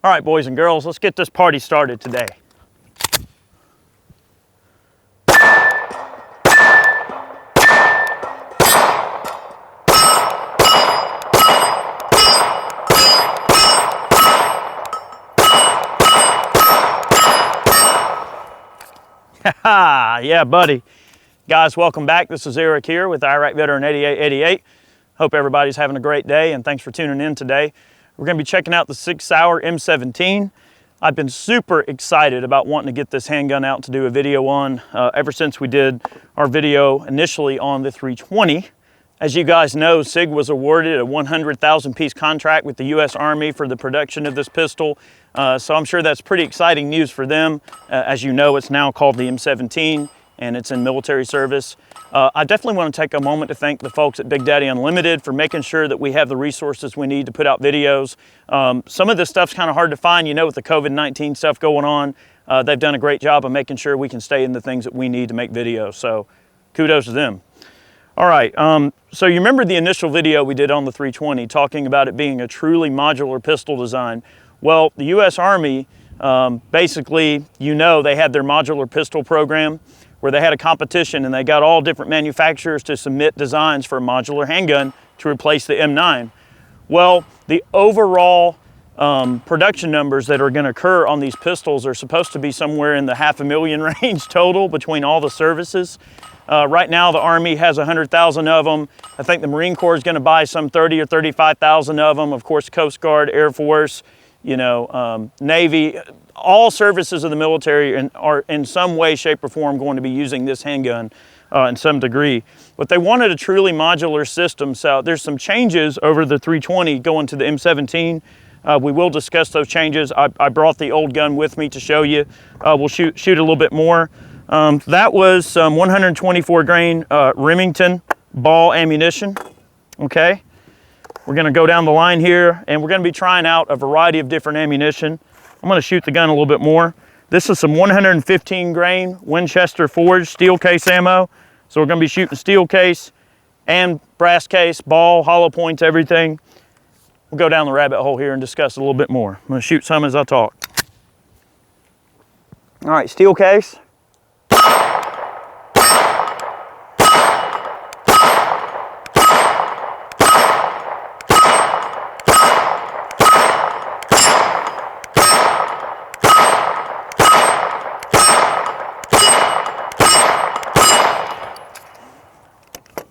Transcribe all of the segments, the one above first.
All right, boys and girls, let's get this party started today. Yeah, buddy. Guys, welcome back. This is Eric here with Iraq Veteran 8888. Hope everybody's having a great day, and thanks for tuning in today. We're going to be checking out the Sig M17. I've been super excited about wanting to get this handgun out to do a video on ever since we did our video initially on the 320. As you guys know, Sig was awarded a 100,000 piece contract with the U.S. Army for the production of this pistol. So I'm sure that's pretty exciting news for them. As you know, it's now called the M17 and it's in military service. I definitely want to take a moment to thank the folks at Big Daddy Unlimited for making sure that we have the resources we need to put out videos. Some of this stuff's kind of hard to find, you know, with the COVID-19 stuff going on. They've done a great job of making sure we can stay in the things that we need to make videos. So kudos to them. All right, so you remember the initial video we did on the 320 talking about it being a truly modular pistol design. Well, the U.S. Army, basically, you know, they had their modular pistol program where they had a competition and they got all different manufacturers to submit designs for a modular handgun to replace the M9. Well, the overall production numbers that are going to occur on these pistols are supposed to be somewhere in the 500,000 range total between all the services. Right now, the Army has 100,000 of them. I think the Marine Corps is going to buy some 30 or 35,000 of them. Of course, Coast Guard, Air Force, you know, Navy, all services of the military are in some way, shape, or form going to be using this handgun in some degree. But they wanted a truly modular system, so there's some changes over the 320 going to the M17. We will discuss those changes. I brought the old gun with me to show you. We'll shoot a little bit more. That was some 124 grain Remington ball ammunition, okay? We're gonna go down the line here and we're gonna be trying out a variety of different ammunition. I'm gonna shoot the gun a little bit more. This is some 115 grain Winchester forged steel case ammo. So we're gonna be shooting steel case and brass case, ball, hollow points, everything. We'll go down the rabbit hole here and discuss a little bit more. I'm gonna shoot some as I talk. All right, steel case.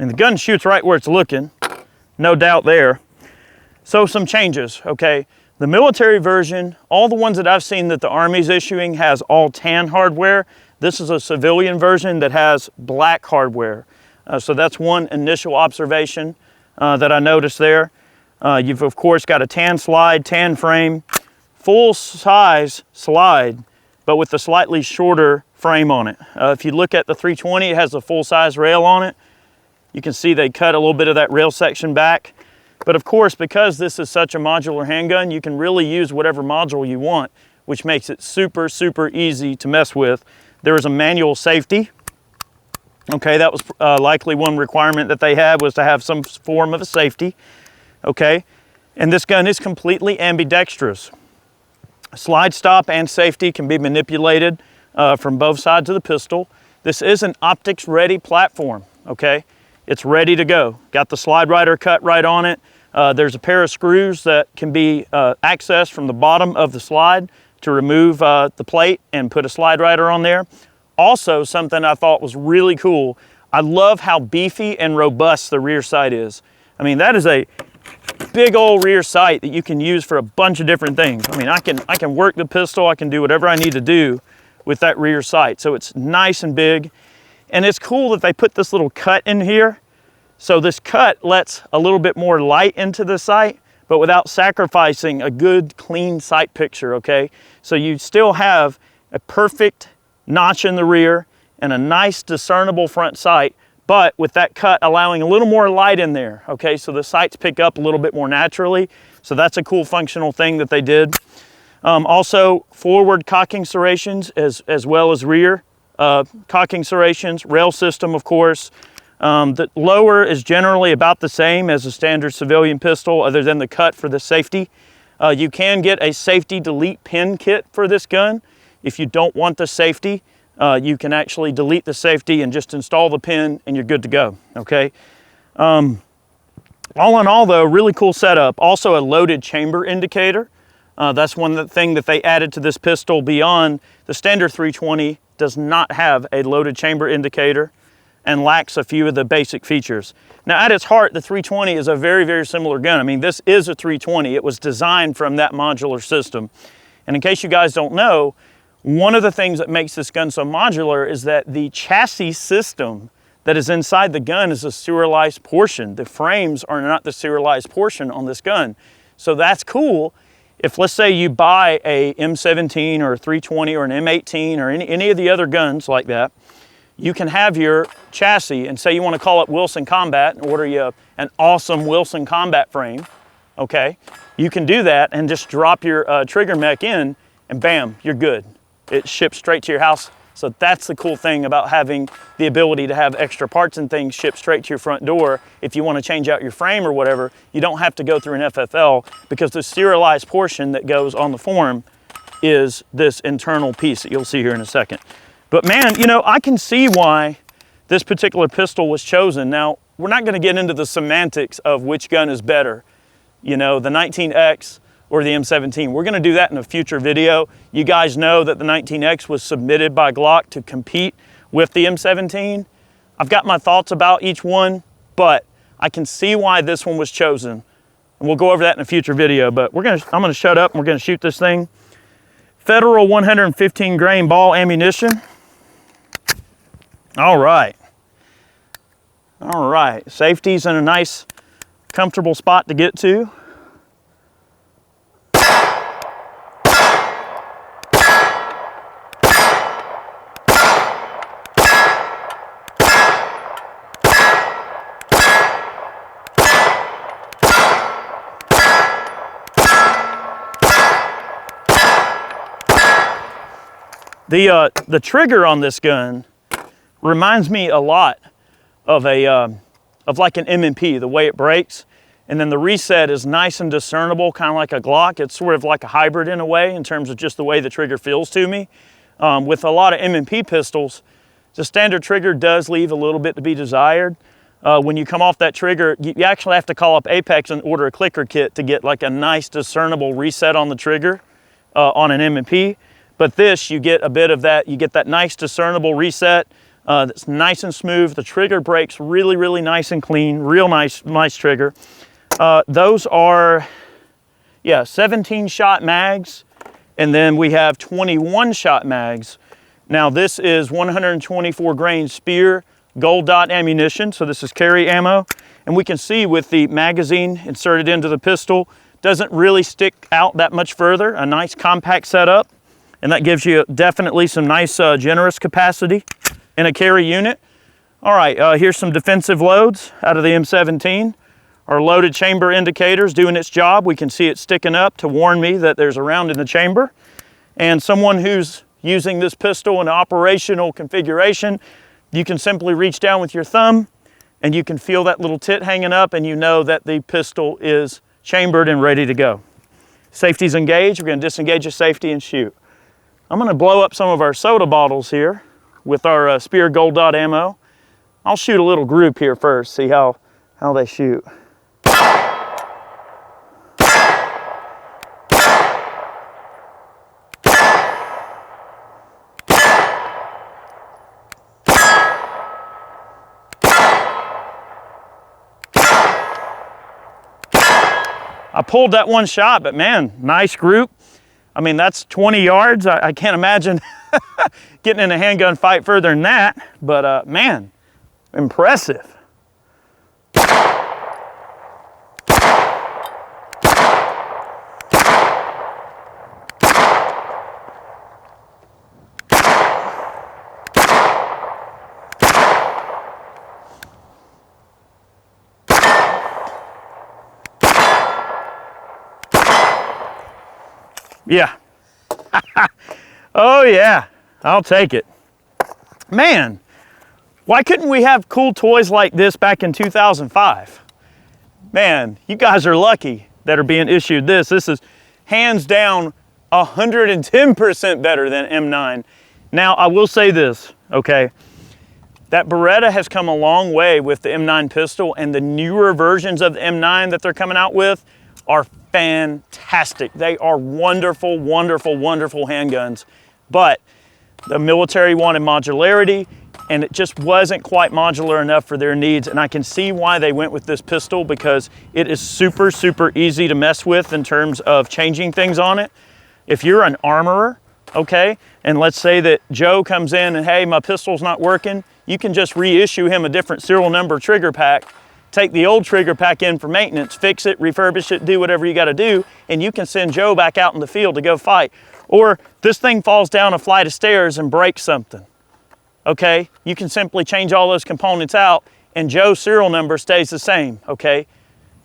And the gun shoots right where it's looking, no doubt there. So some changes, okay? The military version, all the ones that I've seen that the Army's issuing has all tan hardware. This is a civilian version that has black hardware. So that's one initial observation that I noticed there. You've of course got a tan slide, tan frame, full size slide, but with a slightly shorter frame on it. If you look at the 320, it has a full size rail on it. You can see they cut a little bit of that rail section back. But of course, because this is such a modular handgun, you can really use whatever module you want, which makes it super, super easy to mess with. There is a manual safety. Okay, that was likely one requirement that they had, was to have some form of a safety. Okay, and this gun is completely ambidextrous. Slide stop and safety can be manipulated from both sides of the pistol. This is an optics ready platform, okay? It's ready to go. Got the slide rider cut right on it. There's a pair of screws that can be accessed from the bottom of the slide to remove the plate and put a slide rider on there. Also, something I thought was really cool, I love how beefy and robust the rear sight is. I mean, that is a big old rear sight that you can use for a bunch of different things. I mean, I can work the pistol, I can do whatever I need to do with that rear sight. So it's nice and big. And it's cool that they put this little cut in here. So this cut lets a little bit more light into the sight, but without sacrificing a good, clean sight picture, okay? So you still have a perfect notch in the rear and a nice discernible front sight, but with that cut allowing a little more light in there, okay? So the sights pick up a little bit more naturally. So that's a cool functional thing that they did. Also, forward cocking serrations as well as rear cocking serrations, rail system, of course. The lower is generally about the same as a standard civilian pistol, other than the cut for the safety. You can get a safety delete pin kit for this gun. If you don't want the safety, you can actually delete the safety and just install the pin and you're good to go, okay? All in all though, really cool setup. Also a loaded chamber indicator. That's one thing that they added to this pistol beyond the standard 320 does not have a loaded chamber indicator and lacks a few of the basic features. Now at its heart, the 320 is a very, very similar gun. I mean, this is a 320. It was designed from that modular system. And in case you guys don't know, one of the things that makes this gun so modular is that the chassis system that is inside the gun is a serialized portion. The frames are not the serialized portion on this gun. So that's cool. If let's say you buy a M17 or a 320 or an M18 or any of the other guns like that, you can have your chassis and say you want to call it Wilson Combat and order you an awesome Wilson Combat frame, okay? You can do that and just drop your trigger mech in and bam, you're good. It ships straight to your house. So that's the cool thing about having the ability to have extra parts and things shipped straight to your front door. If you want to change out your frame or whatever, you don't have to go through an FFL because the serialized portion that goes on the form is this internal piece that you'll see here in a second. But man, you know, I can see why this particular pistol was chosen. Now, we're not going to get into the semantics of which gun is better, you know, the 19X or the M17. We're gonna do that in a future video. You guys know that the 19X was submitted by Glock to compete with the M17. I've got my thoughts about each one, but I can see why this one was chosen. And we'll go over that in a future video, but I'm gonna shut up and we're gonna shoot this thing. Federal 115 grain ball ammunition. All right. All right, safety's in a nice, comfortable spot to get to. The trigger on this gun reminds me a lot of like an M&P, the way it breaks. And then the reset is nice and discernible, kind of like a Glock. It's sort of like a hybrid in a way in terms of just the way the trigger feels to me. With a lot of M&P pistols, the standard trigger does leave a little bit to be desired. When you come off that trigger, you actually have to call up Apex and order a clicker kit to get like a nice discernible reset on the trigger on an M&P. But this, you get a bit of that, you get that nice discernible reset that's nice and smooth. The trigger breaks really, really nice and clean, real nice trigger. Those are, yeah, 17 shot mags, and then we have 21 shot mags. Now this is 124 grain Spear gold dot ammunition, so this is carry ammo. And we can see with the magazine inserted into the pistol, doesn't really stick out that much further, a nice compact setup. And that gives you definitely some nice generous capacity in a carry unit. All right, here's some defensive loads out of the M17. Our loaded chamber indicator's doing its job. We can see it sticking up to warn me that there's a round in the chamber. And someone who's using this pistol in operational configuration, you can simply reach down with your thumb and you can feel that little tit hanging up and you know that the pistol is chambered and ready to go. Safety's engaged. We're going to disengage the safety and shoot. I'm going to blow up some of our soda bottles here with our Spear gold dot ammo. I'll shoot a little group here first, see how they shoot. I pulled that one shot, but man, nice group. I mean, that's 20 yards. I can't imagine getting in a handgun fight further than that, but man, impressive. Yeah. Oh yeah, I'll take it. Man, why couldn't we have cool toys like this back in 2005? Man, you guys are lucky that are being issued this. This is, hands down 110% better than M9. Now, I will say this, okay? That Beretta has come a long way with the M9 pistol, and the newer versions of the M9 that they're coming out with are fantastic. They are wonderful, wonderful, wonderful handguns. But the military wanted modularity, and it just wasn't quite modular enough for their needs. And I can see why they went with this pistol, because it is super, super easy to mess with in terms of changing things on it. If you're an armorer, okay, and let's say that Joe comes in and, hey, my pistol's not working, you can just reissue him a different serial number trigger pack, take the old trigger pack in for maintenance, fix it, refurbish it, do whatever you gotta do, and you can send Joe back out in the field to go fight. Or this thing falls down a flight of stairs and breaks something, okay? You can simply change all those components out and Joe's serial number stays the same, okay?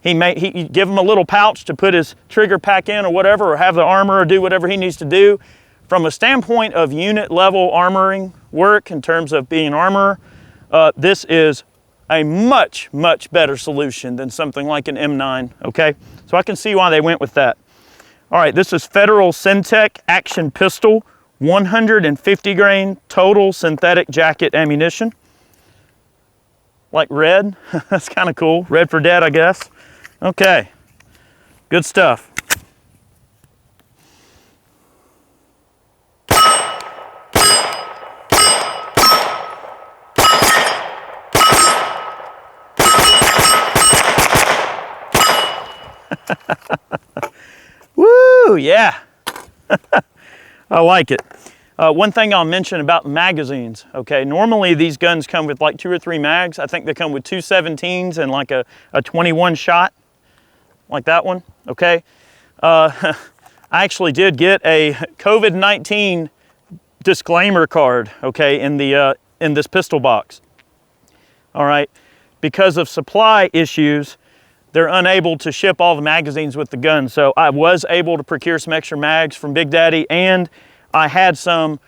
You give him a little pouch to put his trigger pack in or whatever, or have the armorer do whatever he needs to do. From a standpoint of unit level armoring work in terms of being an armorer, this is a much, much better solution than something like an M9, okay? So I can see why they went with that. All right, this is Federal Syntech Action Pistol, 150 grain total synthetic jacket ammunition. Like red, that's kind of cool. Red for dead, I guess. Okay, good stuff. Woo, yeah. I like it. One thing I'll mention about magazines, okay, normally these guns come with like 2 or 3 mags. I think they come with 2 17s and like a 21 shot, like that one, okay? I actually did get a COVID-19 disclaimer card, okay, in this pistol box. All right, because of supply issues, they're unable to ship all the magazines with the gun. So I was able to procure some extra mags from Big Daddy, and I had some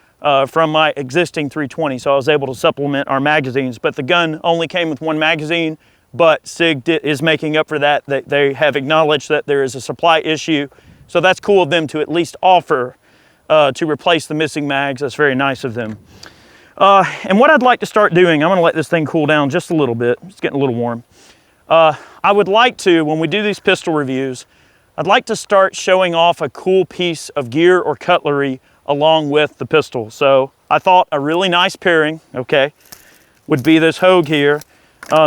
from my existing 320, so I was able to supplement our magazines. But the gun only came with 1 magazine, but Sig is making up for that. They have acknowledged that there is a supply issue, so that's cool of them to at least offer to replace the missing mags. That's very nice of them. And what I'd like to start doing, I'm gonna let this thing cool down just a little bit. It's getting a little warm. I would like to, when we do these pistol reviews, I'd like to start showing off a cool piece of gear or cutlery along with the pistol. So I thought a really nice pairing, okay, would be this Hogue here.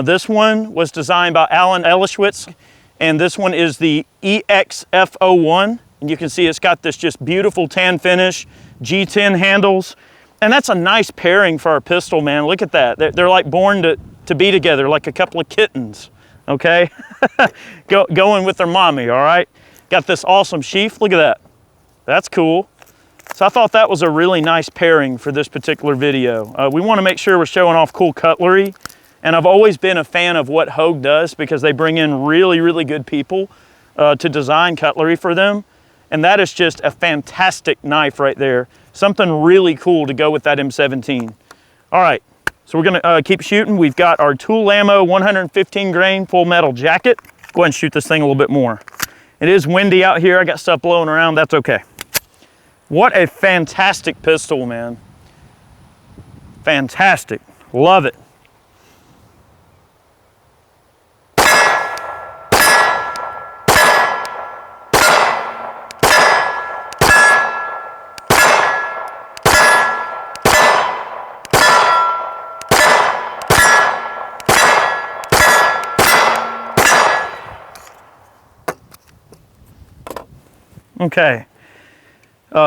This one was designed by Alan Elishwitz, and this one is the EXF01. And you can see it's got this just beautiful tan finish, G10 handles, and that's a nice pairing for our pistol, man. Look at that. They're like born to be together, like a couple of kittens, okay? Going with their mommy, all right? Got this awesome sheath, look at that. That's cool. So I thought that was a really nice pairing for this particular video. We wanna make sure we're showing off cool cutlery, and I've always been a fan of what Hogue does because they bring in really, really good people to design cutlery for them. And that is just a fantastic knife right there. Something really cool to go with that M17. All right. So we're gonna keep shooting. We've got our tool ammo 115 grain full metal jacket. Go ahead and shoot this thing a little bit more. It is windy out here. I got stuff blowing around. That's okay. What a fantastic pistol, man. Fantastic. Love it. Okay,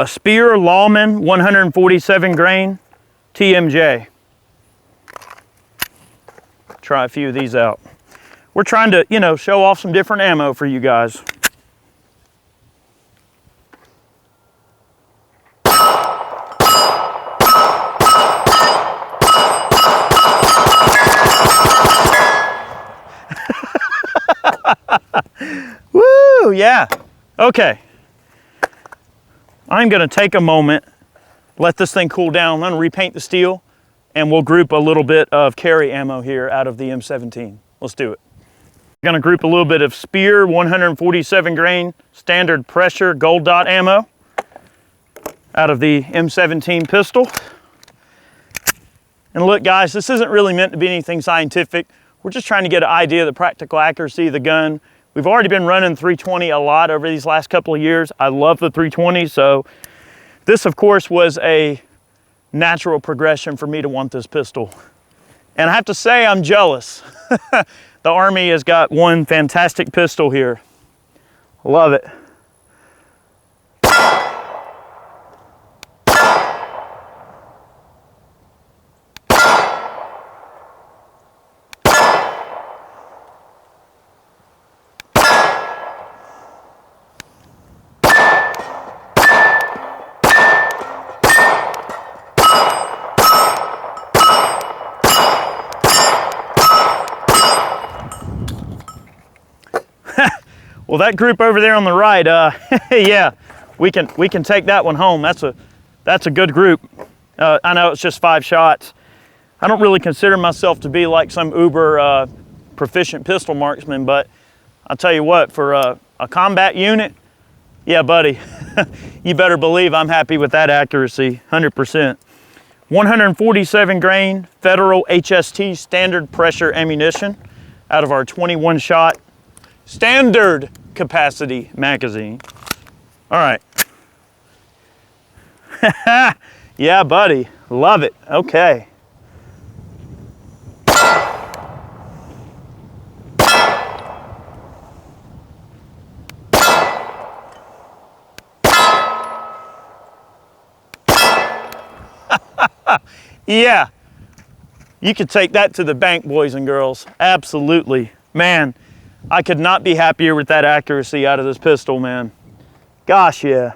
Spear Lawman 147 grain TMJ. Try a few of these out. We're trying to, you know, show off some different ammo for you guys. Woo, yeah. Okay. I'm gonna take a moment, let this thing cool down. I'm gonna repaint the steel, and we'll group a little bit of carry ammo here out of the M17. Let's do it. Gonna group a little bit of Spear 147 grain standard pressure gold dot ammo out of the M17 pistol. And look guys, this isn't really meant to be anything scientific. We're just trying to get an idea of the practical accuracy of the gun. We've already been running 320 a lot over these last couple of years. I love the 320, so this of course was a natural progression for me to want this pistol. And I have to say I'm jealous. The Army has got one fantastic pistol here. Love it. Well, that group over there on the right, yeah, we can take that one home. That's a good group. I know it's just 5 shots. I don't really consider myself to be like some uber proficient pistol marksman, but I'll tell you what, for a combat unit, yeah, buddy, you better believe I'm happy with that accuracy, 100%. 147 grain Federal HST standard pressure ammunition out of our 21 shot standard capacity magazine. All right. Yeah, buddy, love it. Okay. Yeah, you could take that to the bank, boys and girls. Absolutely. Man, I could not be happier with that accuracy out of this pistol, man. Gosh, yeah.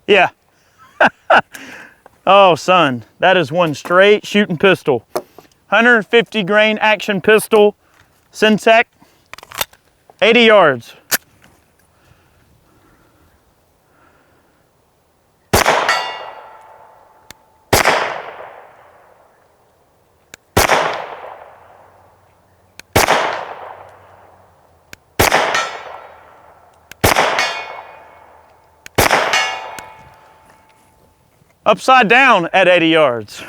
Yeah. Oh, son, that is one straight shooting pistol. 150 grain action pistol, Syntec, 80 yards. Upside down at 80 yards.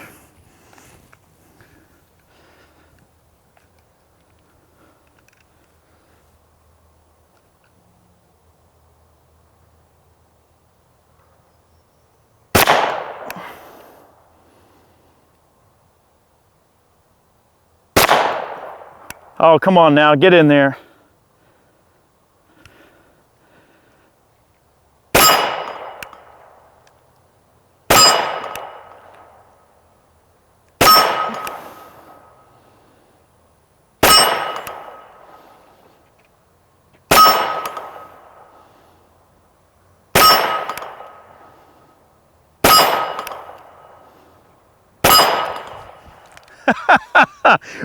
Oh, come on now, get in there.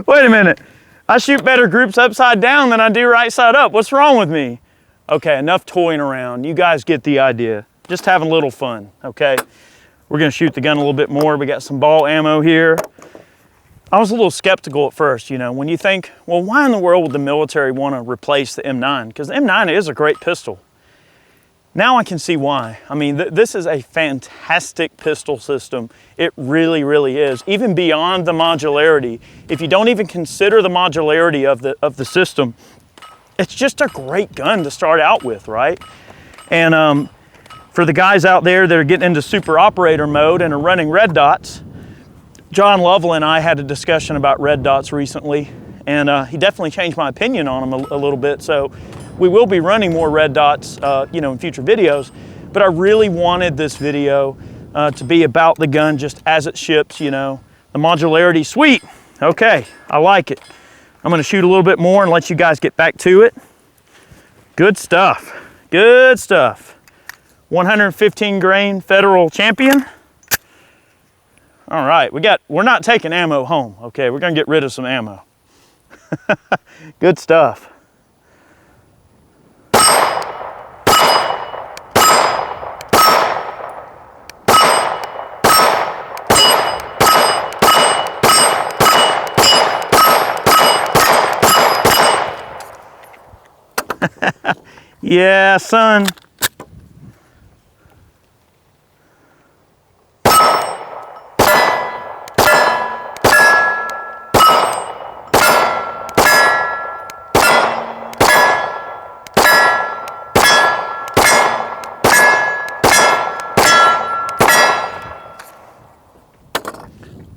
Wait a minute. I shoot better groups upside down than I do right side up. What's wrong with me? Okay, enough toying around. You guys get the idea. Just having a little fun, okay? We're gonna shoot the gun a little bit more. We got some ball ammo here. I was a little skeptical at first, you know, when you think, well, why in the world would the military want to replace the M9? Because the M9 is a great pistol. Now I can see why. I mean, this is a fantastic pistol system. It really, really is. Even beyond the modularity, if you don't even consider the modularity of the system, it's just a great gun to start out with, right? And for the guys out there that are getting into super operator mode and are running red dots, John Lovell and I had a discussion about red dots recently, and he definitely changed my opinion on them a little bit. So we will be running more red dots, you know, in future videos, but I really wanted this video to be about the gun just as it ships, you know, The modularity, sweet. Okay, I like it. I'm gonna shoot a little bit more and let you guys get back to it. Good stuff, good stuff. 115 grain Federal Champion. All right, we're not taking ammo home, okay? We're gonna get rid of some ammo. Good stuff. Yeah, son.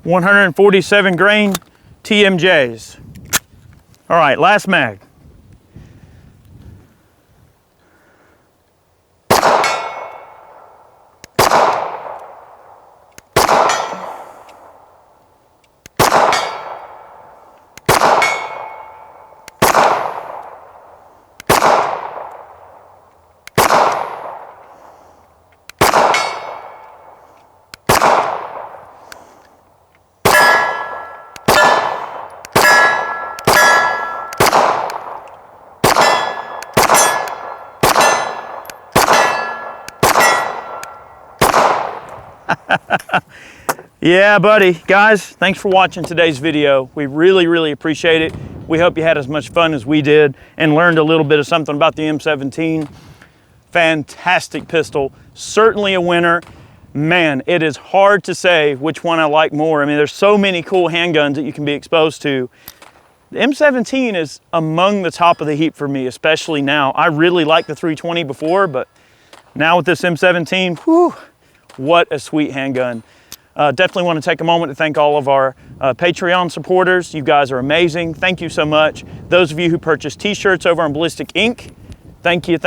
.147 grain TMJs. All right, last mag. Yeah, buddy. Guys, thanks for watching today's video. We really appreciate it. We hope you had as much fun as we did and learned a little bit of something about the M17. Fantastic pistol. Certainly a winner. Man, it is hard to say which one I like more. I mean, there's so many cool handguns that you can be exposed to. The M17 is among the top of the heap for me, especially now. I really liked the 320 before, but now with this M17, whew, what a sweet handgun. Definitely want to take a moment to thank all of our Patreon supporters. You guys are amazing. Thank you so much. Those of you who purchased t-shirts over on Ballistic Ink, thank you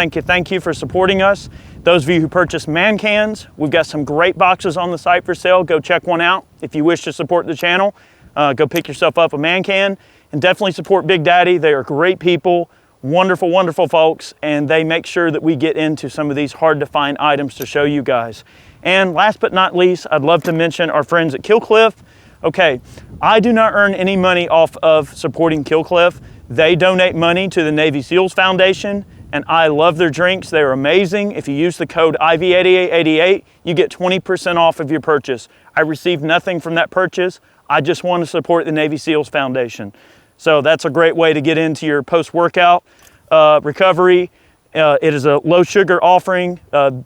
for supporting us. Those of you who purchased man cans, we've got some great boxes on the site for sale. Go check one out. If you wish to support the channel, go pick yourself up a man can, and definitely support Big Daddy. They are great people, wonderful folks, and they make sure that we get into some of these hard to find items to show you guys. And last but not least, I'd love to mention our friends at Killcliff. Okay, I do not earn any money off of supporting Killcliff. They donate money to the Navy SEALs Foundation, and I love their drinks. They're amazing. If you use the code IV8888, you get 20% off of your purchase. I receive nothing from that purchase. I just want to support the Navy SEALs Foundation. So that's a great way to get into your post-workout recovery. It is a low sugar offering,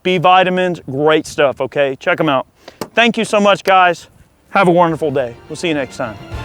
B vitamins, great stuff, okay? Check them out. Thank you so much, guys. Have a wonderful day. We'll see you next time.